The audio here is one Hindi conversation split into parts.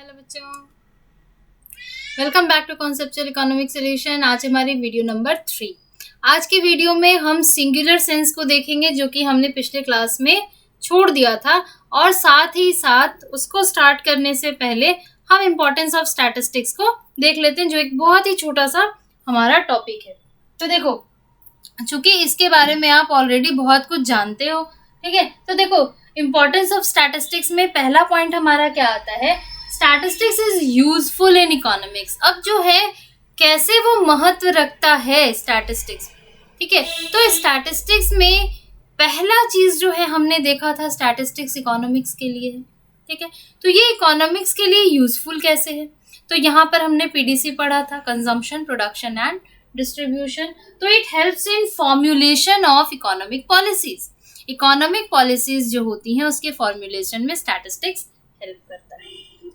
हेलो बच्चों, welcome back to conceptual economic solution. आज हमारी वीडियो नंबर 3। आज के वीडियो में हम सिंगुलर सेंस को देखेंगे जो कि हमने पिछले क्लास में छोड़ दिया था, और साथ ही साथ उसको स्टार्ट करने से पहले हम इम्पोर्टेंस ऑफ स्टैटिस्टिक्स को देख लेते हैं, जो एक बहुत ही छोटा सा हमारा टॉपिक है। तो देखो, चूंकि इसके बारे में आप ऑलरेडी बहुत कुछ जानते हो, ठीक है। तो देखो, इम्पोर्टेंस ऑफ स्टैटिस्टिक्स में पहला पॉइंट हमारा क्या आता है, statistics is useful in economics. अब जो है कैसे वो महत्व रखता है स्टैटिस्टिक्स, ठीक है। तो स्टैटिस्टिक्स में पहला चीज जो है हमने देखा था, स्टैटिस्टिक्स इकोनॉमिक्स के लिए है, ठीक है। तो ये इकोनॉमिक्स के लिए यूजफुल कैसे है, तो यहाँ पर हमने पीडीसी पढ़ा था, कंजम्पशन, प्रोडक्शन एंड डिस्ट्रीब्यूशन। तो it helps in formulation of economic policies. Economic policies जो होती हैं उसके फॉर्मुलेशन में स्टैटिस्टिक्स हेल्प करता है।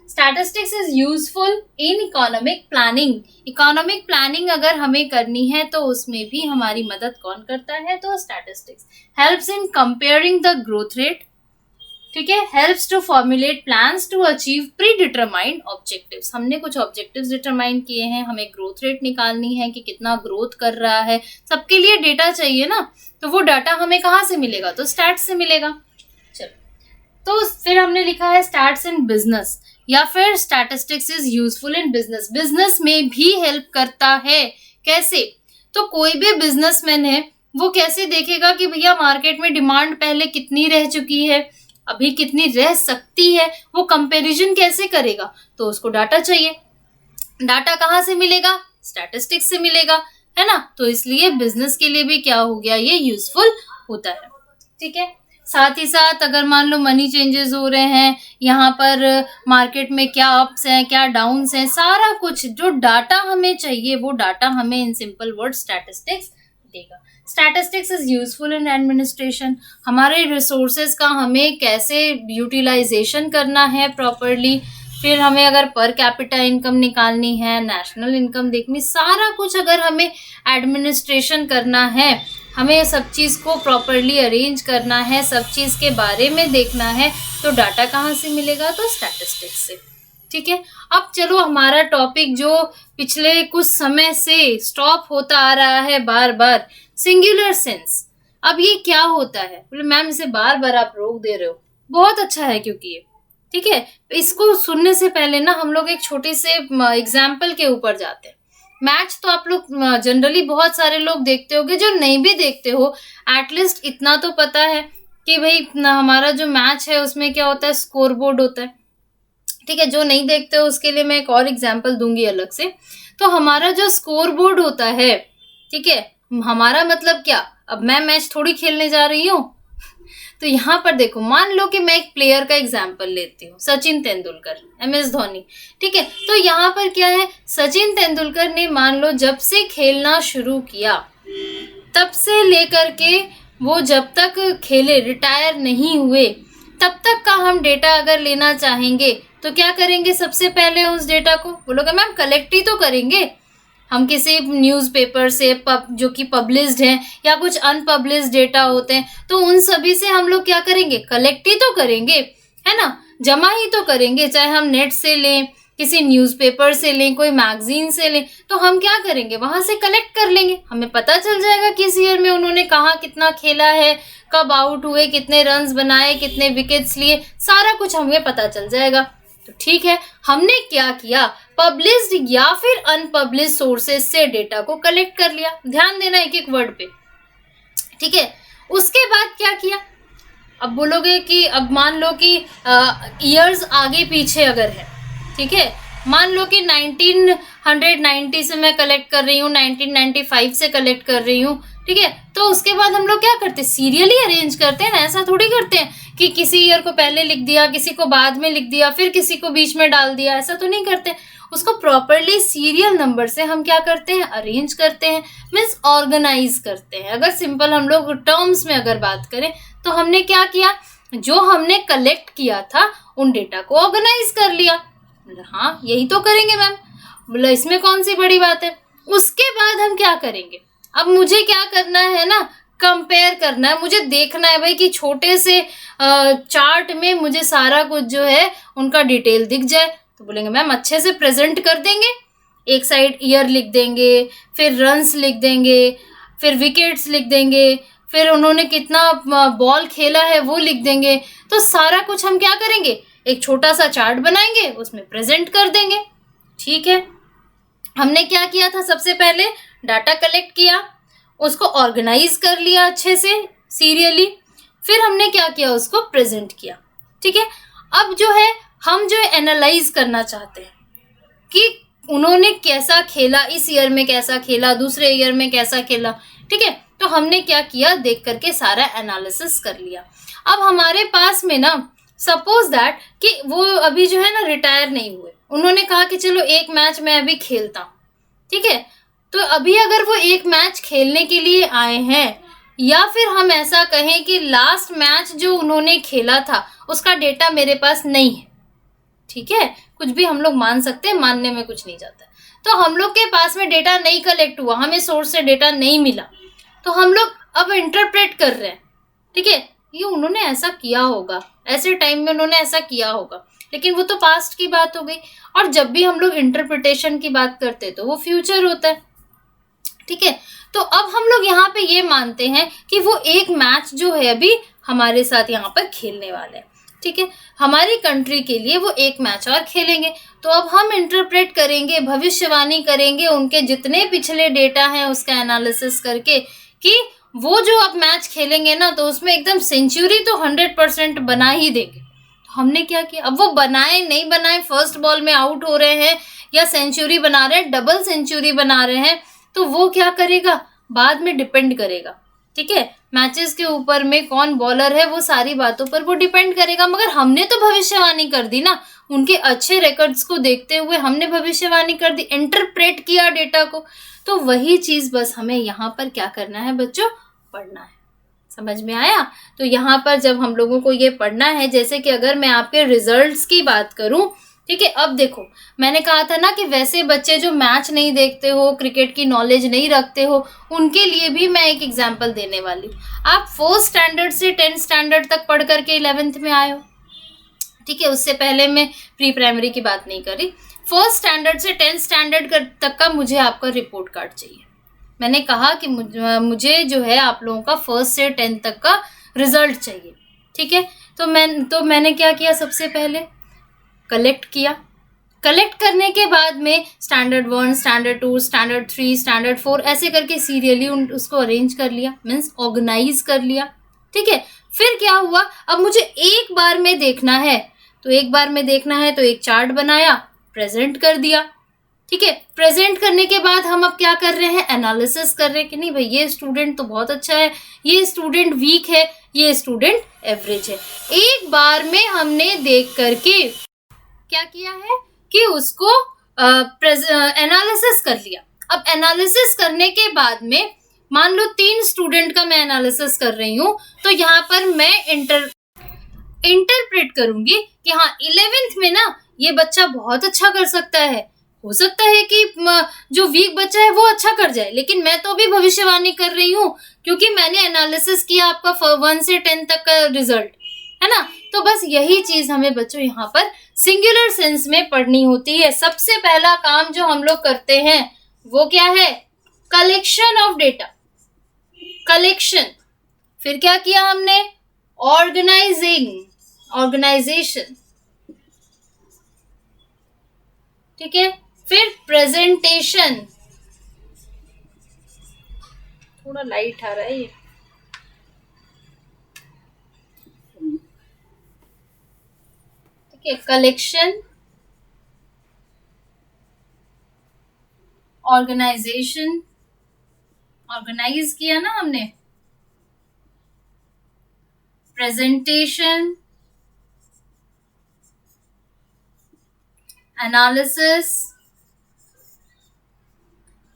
Statistics is useful in economic planning. Economic planning अगर हमें करनी है तो उसमें भी हमारी मदद कौन करता है, तो statistics helps in comparing the growth rate, ठीक है। Helps to formulate plans to achieve predetermined objectives. हमने कुछ ऑब्जेक्टिव्स डिटरमाइन किए हैं, हमें ग्रोथ रेट निकालनी है कि कितना ग्रोथ कर रहा है, सबके लिए डेटा चाहिए ना। तो वो डाटा हमें कहाँ से मिलेगा, तो स्टैट्स से मिलेगा। चलो, तो फिर हमने लिखा है स्टैट्स इन बिजनेस, या फिर statistics is useful in business. Business में भी हेल्प करता है। कैसे, तो कोई भी बिजनेसमैन है वो कैसे देखेगा कि भैया मार्केट में डिमांड पहले कितनी रह चुकी है, अभी कितनी रह सकती है, वो कंपैरिजन कैसे करेगा, तो उसको डाटा चाहिए। डाटा कहाँ से मिलेगा, स्टैटिस्टिक्स से मिलेगा, है ना। तो इसलिए बिजनेस के लिए भी क्या हो गया, ये यूजफुल होता है, ठीक है। साथ ही साथ अगर मान लो मनी चेंजेस हो रहे हैं, यहाँ पर मार्केट में क्या अप्स हैं क्या डाउन्स हैं, सारा कुछ जो डाटा हमें चाहिए वो डाटा हमें इन सिंपल वर्ड स्टैटिस्टिक्स देगा। Statistics is useful in administration. हमारे रिसोर्सेज का हमें कैसे यूटिलाइजेशन करना है प्रॉपरली, फिर हमें अगर पर कैपिटा इनकम निकालनी है, नेशनल इनकम देखनी, सारा कुछ अगर हमें एडमिनिस्ट्रेशन करना है, हमें सब चीज़ को प्रॉपरली अरेंज करना है, सब चीज़ के बारे में देखना है, तो डाटा कहाँ से मिलेगा, तो स्टैटिस्टिक्स से, ठीक है। अब चलो, हमारा टॉपिक जो पिछले कुछ समय से स्टॉप होता आ रहा है बार बार, सिंगुलर सेंस। अब ये क्या होता है, बोले मैम इसे बार बार आप रोक दे रहे हो, बहुत अच्छा है क्योंकि ये, ठीक है। इसको सुनने से पहले ना हम लोग एक छोटे से एग्जाम्पल के ऊपर जाते हैं। मैच तो आप लोग जनरली बहुत सारे लोग देखते होगे, जो नहीं भी देखते हो एटलीस्ट इतना तो पता है कि भाई हमारा जो मैच है उसमें क्या होता है, स्कोर बोर्ड होता है, ठीक है। जो नहीं देखते हो उसके लिए मैं एक और एग्जाम्पल दूंगी अलग से। तो हमारा जो स्कोर बोर्ड होता है, ठीक है, हमारा मतलब क्या, अब मैं मैच थोड़ी खेलने जा रही हूँ। तो यहाँ पर देखो, मान लो कि मैं एक प्लेयर का एग्जाम्पल लेती हूँ, सचिन तेंदुलकर, MS धोनी, ठीक है। तो यहाँ पर क्या है, सचिन तेंदुलकर ने मान लो जब से खेलना शुरू किया तब से लेकर के वो जब तक खेले, रिटायर नहीं हुए, तब तक का हम डेटा अगर लेना चाहेंगे तो क्या करेंगे, सबसे पहले उस डेटा को बोलोगे मैम कलेक्ट ही तो करेंगे हम किसी न्यूज़पेपर से, जो कि पब्लिश्ड हैं या कुछ अनपब्लिश्ड डेटा होते हैं, तो उन सभी से हम लोग क्या करेंगे, कलेक्ट ही तो करेंगे, है ना, जमा ही तो करेंगे। चाहे हम नेट से लें, किसी न्यूज़पेपर से लें, कोई मैगजीन से लें, तो हम क्या करेंगे, वहां से कलेक्ट कर लेंगे। हमें पता चल जाएगा किस ईयर में उन्होंने कहाँ कितना खेला है, कब आउट हुए, कितने रन्स बनाए, कितने विकेट्स लिए, सारा कुछ हमें पता चल जाएगा। तो ठीक है, हमने क्या किया, पब्लिश्ड या फिर अनपब्लिश्ड सोर्सेज से डेटा को कलेक्ट कर लिया। ध्यान देना एक एक वर्ड पे, ठीक है। उसके बाद क्या किया, अब बोलोगे कि अब मान लो कि ईयर्स आगे पीछे अगर है, ठीक है, मान लो कि 1990 से मैं कलेक्ट कर रही हूँ, 1995 से कलेक्ट कर रही हूँ, ठीक है। तो उसके बाद हम लोग क्या करते हैं, सीरियली अरेंज करते हैं ना, ऐसा थोड़ी करते हैं कि किसी ईयर को पहले लिख दिया, किसी को बाद में लिख दिया, फिर किसी को बीच में डाल दिया, ऐसा तो नहीं करते। उसको प्रॉपरली सीरियल नंबर से हम क्या करते हैं, अरेंज करते हैं, मीन्स ऑर्गेनाइज करते हैं। अगर सिंपल हम लोग टर्म्स में अगर बात करें तो हमने क्या किया, जो हमने कलेक्ट किया था उन डेटा को ऑर्गेनाइज कर लिया। हाँ, यही तो करेंगे मैम, बोला इसमें कौन सी बड़ी बात है। उसके बाद हम क्या करेंगे, अब मुझे क्या करना है ना, कंपेयर करना है, मुझे देखना है भाई कि छोटे से चार्ट में मुझे सारा कुछ जो है उनका डिटेल दिख जाए। तो बोलेंगे मैम अच्छे से प्रेजेंट कर देंगे, एक साइड ईयर लिख देंगे, फिर रन्स लिख देंगे, फिर विकेट्स लिख देंगे, फिर उन्होंने कितना बॉल खेला है वो लिख देंगे। तो सारा कुछ हम क्या करेंगे, एक छोटा सा चार्ट बनाएंगे, उसमें प्रेजेंट कर देंगे। ठीक है, हमने क्या किया था, सबसे पहले डाटा कलेक्ट किया, उसको ऑर्गेनाइज कर लिया अच्छे से सीरियली, फिर हमने क्या किया, उसको प्रेजेंट किया। ठीक है, अब जो है हम जो एनालाइज करना चाहते हैं कि उन्होंने कैसा खेला, इस ईयर में कैसा खेला, दूसरे ईयर में कैसा खेला। ठीक है, तो हमने क्या किया, देख करके सारा एनालिसिस कर लिया। अब हमारे पास में ना सपोज दैट कि वो अभी जो है ना रिटायर नहीं हुए, उन्होंने कहा कि चलो एक मैच मैं अभी खेलता हूँ। ठीक है, तो अभी अगर वो एक मैच खेलने के लिए आए हैं, या फिर हम ऐसा कहें कि लास्ट मैच जो उन्होंने खेला था उसका डेटा मेरे पास नहीं है। ठीक है, कुछ भी हम लोग मान सकते हैं, मानने में कुछ नहीं जाता। तो हम लोग के पास में डेटा नहीं कलेक्ट हुआ, हमें सोर्स से डेटा नहीं मिला, तो हम लोग अब इंटरप्रेट कर रहे हैं। ठीक है, ये उन्होंने ऐसा किया होगा, ऐसे टाइम में उन्होंने ऐसा किया होगा, लेकिन वो तो पास्ट की बात हो गई। और जब भी हम लोग इंटरप्रिटेशन की बात करते हैं तो वो फ्यूचर होता है। ठीक है, तो अब हम लोग यहाँ पे ये मानते हैं कि वो एक मैच जो है अभी हमारे साथ यहाँ पर खेलने वाले हैं। ठीक है, हमारी कंट्री के लिए वो एक मैच और खेलेंगे। तो अब हम इंटरप्रेट करेंगे, भविष्यवाणी करेंगे उनके जितने पिछले डेटा हैं उसका एनालिसिस करके कि वो जो अब मैच खेलेंगे ना तो उसमें एकदम सेंचुरी तो 100% बना ही देंगे। तो हमने क्या किया, अब वो बनाए नहीं बनाए, फर्स्ट बॉल में आउट हो रहे हैं या सेंचुरी बना रहे हैं, डबल सेंचुरी बना रहे हैं, तो वो क्या करेगा, बाद में डिपेंड करेगा। ठीक है, मैचेस के ऊपर में कौन बॉलर है वो सारी बातों पर वो डिपेंड करेगा। मगर हमने तो भविष्यवाणी कर दी ना, उनके अच्छे रिकॉर्ड्स को देखते हुए हमने भविष्यवाणी कर दी, इंटरप्रेट किया डेटा को। तो वही चीज बस हमें यहाँ पर क्या करना है बच्चों, पढ़ना है। समझ में आया? तो यहाँ पर जब हम लोगों को ये पढ़ना है, जैसे कि अगर मैं आपके रिजल्ट्स की बात करूं, ठीक है, अब देखो मैंने कहा था ना कि वैसे बच्चे जो मैच नहीं देखते हो, क्रिकेट की नॉलेज नहीं रखते हो, उनके लिए भी मैं एक एग्जांपल देने वाली हूँ। आप 4th स्टैंडर्ड से 10th स्टैंडर्ड तक पढ़ करके 11th में आए हो। ठीक है, उससे पहले मैं प्री प्राइमरी की बात नहीं करी। 1st स्टैंडर्ड से 10th स्टैंडर्ड तक का मुझे आपका रिपोर्ट कार्ड चाहिए। मैंने कहा कि मुझे जो है आप लोगों का 1st से 10th तक का रिजल्ट चाहिए। ठीक है, तो मैंने क्या किया, सबसे पहले कलेक्ट किया। कलेक्ट करने के बाद में स्टैंडर्ड 1, स्टैंडर्ड 2, स्टैंडर्ड 3, स्टैंडर्ड 4 ऐसे करके सीरियली उसको अरेंज कर लिया, मीन्स ऑर्गेनाइज कर लिया। ठीक है, फिर क्या हुआ, अब मुझे एक बार में देखना है, तो एक चार्ट बनाया, प्रेजेंट कर दिया। ठीक है, प्रेजेंट करने के बाद हम अब क्या कर रहे हैं, एनालिसिस कर रहे हैं कि नहीं भाई ये स्टूडेंट तो बहुत अच्छा है, ये स्टूडेंट वीक है, ये स्टूडेंट एवरेज है। एक बार में हमने देख करके क्या किया है कि उसको एनालिसिस कर लिया। अब एनालिसिस करने के बाद में मान लो 3 स्टूडेंट का मैं एनालिसिस कर रही हूँ, तो यहाँ पर मैं इंटरप्रेट करूंगी कि हाँ 11th में ना ये बच्चा बहुत अच्छा कर सकता है, हो सकता है कि जो वीक बच्चा है वो अच्छा कर जाए, लेकिन मैं तो अभी भविष्यवाणी कर रही हूँ क्योंकि मैंने एनालिसिस किया आपका 1 से 10 तक का रिजल्ट, है ना। तो बस यही चीज हमें बच्चों यहाँ पर सिंगुलर सेंस में पढ़नी होती है। सबसे पहला काम जो हम लोग करते हैं वो क्या है, कलेक्शन ऑफ डेटा, कलेक्शन। फिर क्या किया हमने, ऑर्गेनाइजेशन। ठीक है, फिर प्रेजेंटेशन, थोड़ा लाइट आ रहा है ये, ठीक है, कलेक्शन, ऑर्गेनाइजेशन, ऑर्गेनाइज किया ना हमने, प्रेजेंटेशन, एनालिसिस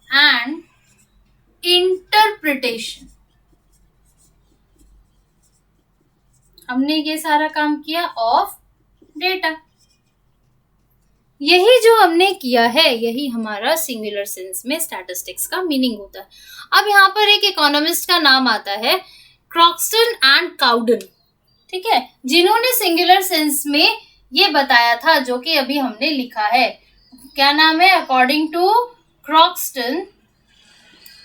एंड इंटरप्रिटेशन। हमने ये सारा काम किया ऑफ डेटा। यही जो हमने किया है यही हमारा सिंगुलर सेंस में स्टैटिस्टिक्स का मीनिंग होता है। अब यहाँ पर एक इकोनॉमिस्ट का नाम आता है, क्रॉक्सटन एंड काउडन। ठीक है, जिन्होंने सिंगुलर सेंस में ये बताया था जो कि अभी हमने लिखा है। क्या नाम है? According to Croxton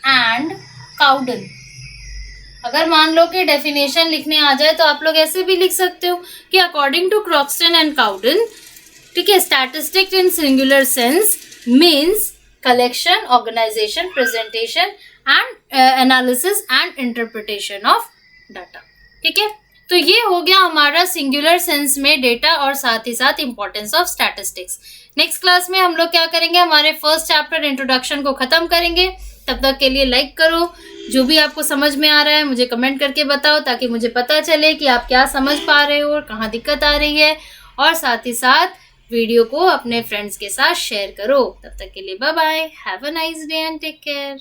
and Cowden. अगर मान लो कि डेफिनेशन लिखने आ जाए तो आप लोग ऐसे भी लिख सकते हो कि according to Croxton and Cowden, ठीक है, statistics in singular sense means collection, organisation, presentation and analysis and interpretation of data. ठीक है, तो ये हो गया हमारा सिंगुलर सेंस में डेटा और साथ ही साथ importance of statistics. Next class में हम लोग क्या करेंगे, हमारे फर्स्ट चैप्टर इंट्रोडक्शन को खत्म करेंगे। तब तक के लिए लाइक करो, जो भी आपको समझ में आ रहा है मुझे कमेंट करके बताओ ताकि मुझे पता चले कि आप क्या समझ पा रहे हो और कहाँ दिक्कत आ रही है। और साथ ही साथ वीडियो को अपने फ्रेंड्स के साथ शेयर करो। तब तक के लिए bye bye, have a nice day and take care.